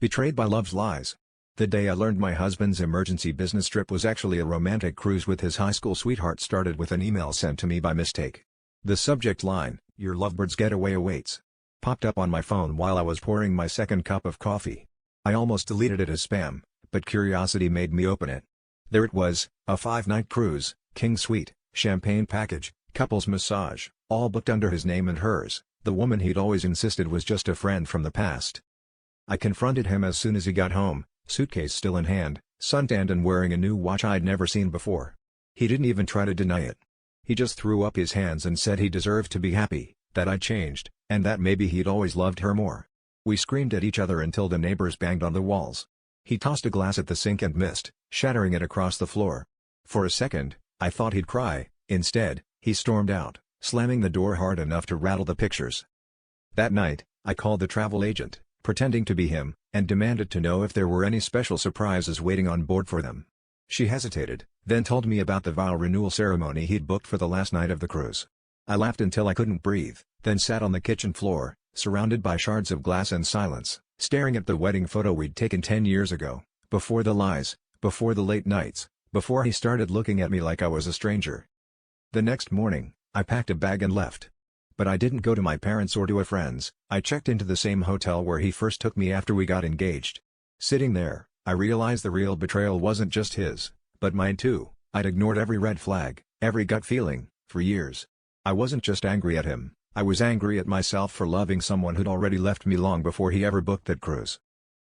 Betrayed by love's lies. The day I learned my husband's emergency business trip was actually a romantic cruise with his high school sweetheart started with an email sent to me by mistake. The subject line, "Your Lovebird's getaway awaits," popped up on my phone while I was pouring my second cup of coffee. I almost deleted it as spam, but curiosity made me open it. There it was, a 5-night cruise, king suite, champagne package, couples massage, all booked under his name and hers. The woman he'd always insisted was just a friend from the past. I confronted him as soon as he got home, suitcase still in hand, suntanned and wearing a new watch I'd never seen before. He didn't even try to deny it. He just threw up his hands and said he deserved to be happy, that I'd changed, and that maybe he'd always loved her more. We screamed at each other until the neighbors banged on the walls. He tossed a glass at the sink and missed, shattering it across the floor. For a second, I thought he'd cry. Instead, he stormed out, slamming the door hard enough to rattle the pictures. That night, I called the travel agent, pretending to be him, and demanded to know if there were any special surprises waiting on board for them. She hesitated, then told me about the vow renewal ceremony he'd booked for the last night of the cruise. I laughed until I couldn't breathe, then sat on the kitchen floor, surrounded by shards of glass and silence, staring at the wedding photo we'd taken 10 years ago, before the lies, before the late nights, before he started looking at me like I was a stranger. The next morning, I packed a bag and left. But I didn't go to my parents or to a friend's. I checked into the same hotel where he first took me after we got engaged. Sitting there, I realized the real betrayal wasn't just his, but mine too. I'd ignored every red flag, every gut feeling, for years. I wasn't just angry at him, I was angry at myself for loving someone who'd already left me long before he ever booked that cruise.